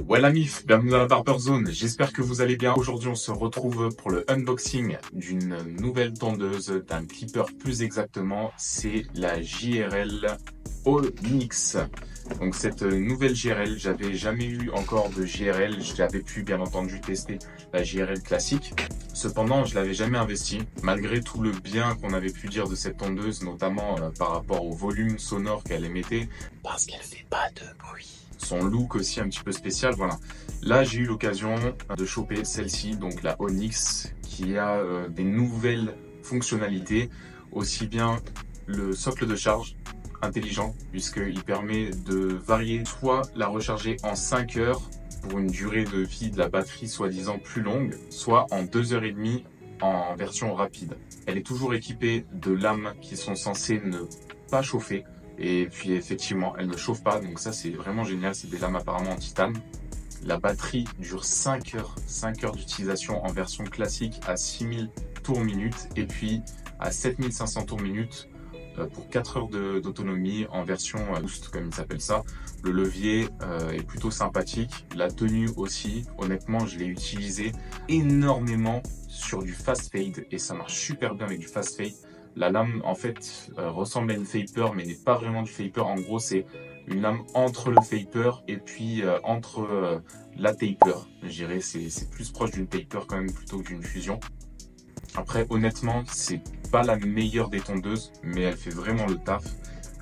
Ouais la mif, bienvenue dans la Barber Zone, j'espère que vous allez bien. Aujourd'hui on se retrouve pour le unboxing d'une nouvelle tondeuse, d'un clipper plus exactement, c'est la JRL Onyx. Donc cette nouvelle JRL, j'avais jamais eu encore de JRL, j'avais pu bien entendu tester la JRL classique. Cependant, je l'avais jamais investi, malgré tout le bien qu'on avait pu dire de cette tondeuse, notamment par rapport au volume sonore qu'elle émettait, parce qu'elle fait pas de bruit. Son look aussi un petit peu spécial, voilà. Là, j'ai eu l'occasion de choper celle-ci, donc la Onyx, qui a des nouvelles fonctionnalités, aussi bien le socle de charge intelligent, puisqu'il permet de varier, soit la recharger en 5 heures pour une durée de vie de la batterie soi-disant plus longue, soit en 2h30 en version rapide. Elle est toujours équipée de lames qui sont censées ne pas chauffer. Et puis effectivement, elle ne chauffe pas, donc ça c'est vraiment génial, c'est des lames apparemment en titane. La batterie dure 5 heures d'utilisation en version classique à 6000 tours minute et puis à 7500 tours minute pour 4 heures d'autonomie en version boost comme il s'appelle ça. Le levier est plutôt sympathique, la tenue aussi, honnêtement je l'ai utilisé énormément sur du fast fade et ça marche super bien avec du fast fade. La lame en fait ressemble à une Faper mais n'est pas vraiment du Faper, en gros c'est une lame entre le Faper et puis entre la Taper, je dirais c'est plus proche d'une Taper quand même plutôt que d'une fusion. Après honnêtement c'est pas la meilleure des tondeuses mais elle fait vraiment le taf.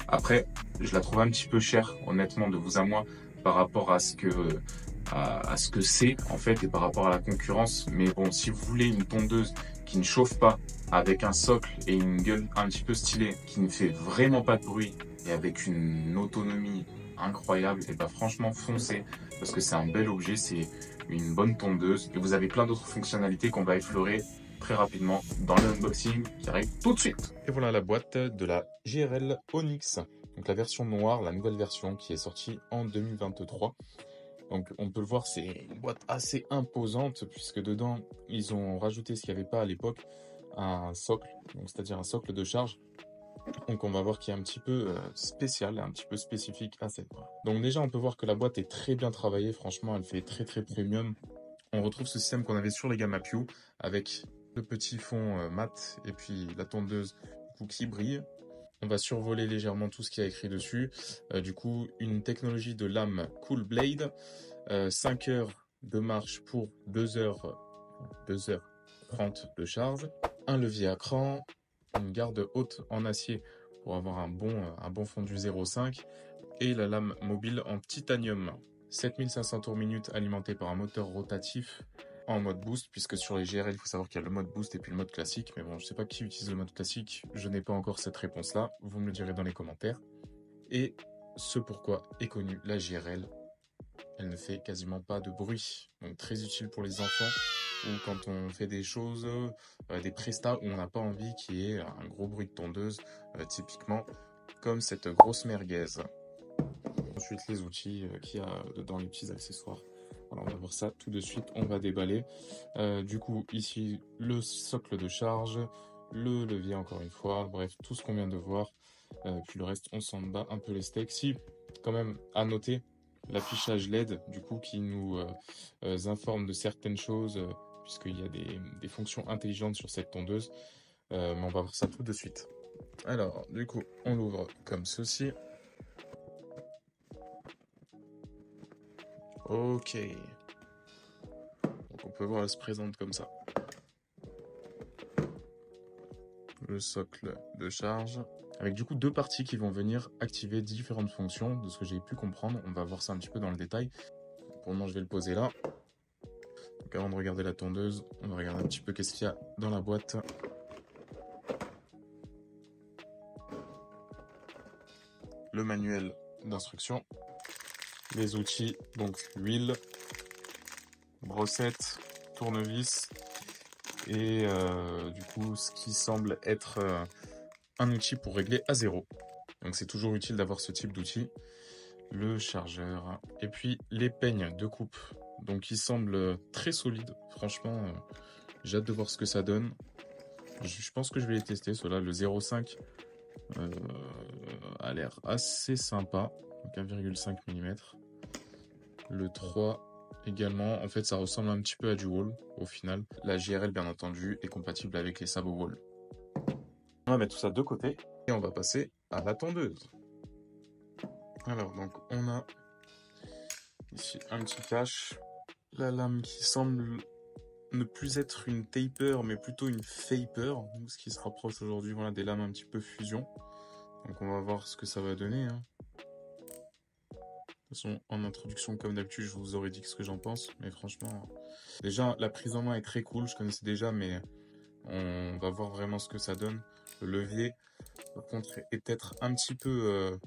Après je la trouve un petit peu chère honnêtement de vous à moi par rapport à ce que c'est en fait et par rapport à la concurrence. Mais bon, si vous voulez une tondeuse qui ne chauffe pas, avec un socle et une gueule un petit peu stylée, qui ne fait vraiment pas de bruit et avec une autonomie incroyable, et bah franchement foncez parce que c'est un bel objet, c'est une bonne tondeuse et vous avez plein d'autres fonctionnalités qu'on va effleurer très rapidement dans le unboxing qui arrive tout de suite. Et voilà la boîte de la JRL Onyx, donc la version noire, la nouvelle version qui est sortie en 2023. Donc on peut le voir, c'est une boîte assez imposante puisque dedans ils ont rajouté ce qu'il n'y avait pas à l'époque, un socle, donc c'est-à-dire un socle de charge. Donc on va voir qu'il est un petit peu spécial, un petit peu spécifique à cette boîte. Donc déjà on peut voir que la boîte est très bien travaillée, franchement elle fait très très premium. On retrouve ce système qu'on avait sur les gamma Q avec le petit fond mat et puis la tondeuse du coup, qui brille. On va survoler légèrement tout ce qui a écrit dessus. Du coup, une technologie de lame Cool Blade, 5 heures de marche pour 2h30 de charge, un levier à cran, une garde haute en acier pour avoir un bon fondu 0,5 et la lame mobile en titanium. 7500 tours minute alimenté par un moteur rotatif en mode boost, puisque sur les GRL il faut savoir qu'il y a le mode boost et puis le mode classique, mais bon je sais pas qui utilise le mode classique, je n'ai pas encore cette réponse là, vous me le direz dans les commentaires. Et ce pourquoi est connue la JRL, elle ne fait quasiment pas de bruit, donc très utile pour les enfants ou quand on fait des choses, des prestats où on n'a pas envie qu'il y ait un gros bruit de tondeuse, typiquement comme cette grosse merguez. Ensuite les outils qu'il y a dedans, les petits accessoires. Voilà, on va voir ça tout de suite, on va déballer. Du coup ici le socle de charge, le levier encore une fois, bref tout ce qu'on vient de voir. Puis le reste on s'en bat un peu les steaks. Si quand même à noter l'affichage LED du coup qui nous informe de certaines choses puisqu'il y a des fonctions intelligentes sur cette tondeuse. Mais on va voir ça tout de suite. Alors du coup on l'ouvre comme ceci. Ok. Donc on peut voir, elle se présente comme ça. Le socle de charge. Avec du coup deux parties qui vont venir activer différentes fonctions de ce que j'ai pu comprendre. On va voir ça un petit peu dans le détail. Pour le moment je vais le poser là. Donc avant de regarder la tondeuse, on va regarder un petit peu qu'est-ce qu'il y a dans la boîte. Le manuel d'instruction. Les outils, donc l'huile, brossette, tournevis et du coup ce qui semble être un outil pour régler à 0. Donc c'est toujours utile d'avoir ce type d'outil. Le chargeur et puis les peignes de coupe. Donc il semble très solide. Franchement, j'ai hâte de voir ce que ça donne. Je pense que je vais les tester. Ceux-là, le 0,5 a l'air assez sympa. Donc 1,5 mm. Le 3 également. En fait, ça ressemble un petit peu à du wall au final. La JRL, bien entendu, est compatible avec les sabots wall. On va mettre tout ça de côté et on va passer à la tondeuse. Alors, donc, on a ici un petit cache. La lame qui semble ne plus être une taper, mais plutôt une faper, ce qui se rapproche aujourd'hui, voilà, des lames un petit peu fusion. Donc on va voir ce que ça va donner. Hein. De toute façon, en introduction, comme d'habitude, je vous aurais dit ce que j'en pense, mais franchement, déjà, la prise en main est très cool, je connaissais déjà, mais on va voir vraiment ce que ça donne. Le levier, par contre, est peut-être un petit peu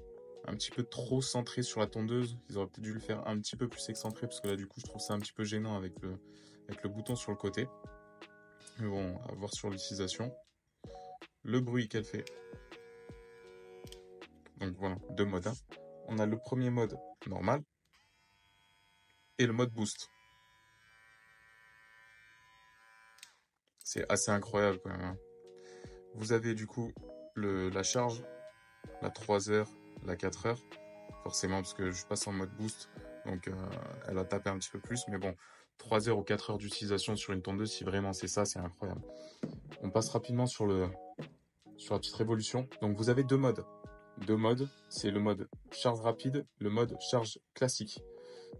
trop centré sur la tondeuse. Ils auraient peut-être dû le faire un petit peu plus excentré, parce que là, du coup, je trouve ça un petit peu gênant avec le bouton sur le côté. Mais bon, à voir sur l'utilisation. Le bruit qu'elle fait. Donc voilà, deux modes. Hein. On a le premier mode normal et le mode boost. C'est assez incroyable quand même. Hein. Vous avez du coup la charge, la 3 heures, la 4 heures. Forcément parce que je passe en mode boost. Donc elle a tapé un petit peu plus. Mais bon, 3 heures ou 4 heures d'utilisation sur une tondeuse, si vraiment c'est ça, c'est incroyable. On passe rapidement sur la petite révolution. Donc vous avez deux modes. C'est le mode charge rapide, le mode charge classique.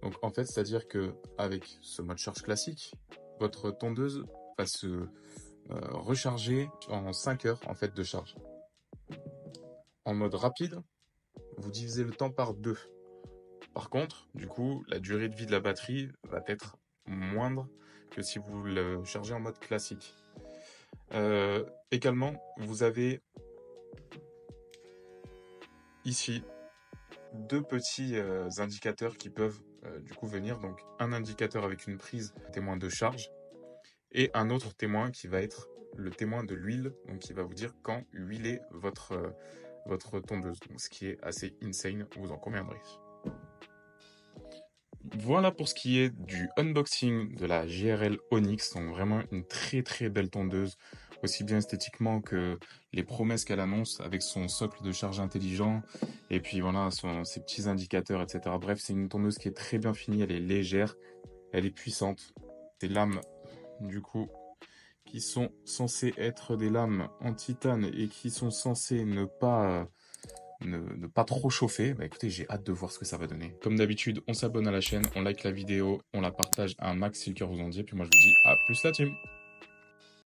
Donc en fait, c'est-à-dire que avec ce mode charge classique, votre tondeuse va se recharger en 5 heures en fait de charge. En mode rapide, vous divisez le temps par 2. Par contre, du coup, la durée de vie de la batterie va être moindre que si vous le chargez en mode classique. Également, vous avez ici deux petits indicateurs qui peuvent du coup venir. Donc un indicateur avec une prise témoin de charge et un autre témoin qui va être le témoin de l'huile, donc qui va vous dire quand huiler votre tondeuse, donc, ce qui est assez insane, vous en conviendrez. Voilà pour ce qui est du unboxing de la JRL Onyx, donc vraiment une très très belle tondeuse, aussi bien esthétiquement que les promesses qu'elle annonce avec son socle de charge intelligent et puis voilà ses petits indicateurs, etc. Bref, c'est une tondeuse qui est très bien finie, elle est légère, elle est puissante. Des lames du coup qui sont censées être des lames en titane et qui sont censées ne pas trop chauffer. Bah écoutez, j'ai hâte de voir ce que ça va donner. Comme d'habitude, on s'abonne à la chaîne, on like la vidéo, on la partage à un max si le cœur vous en dit. Et puis moi je vous dis à plus la team.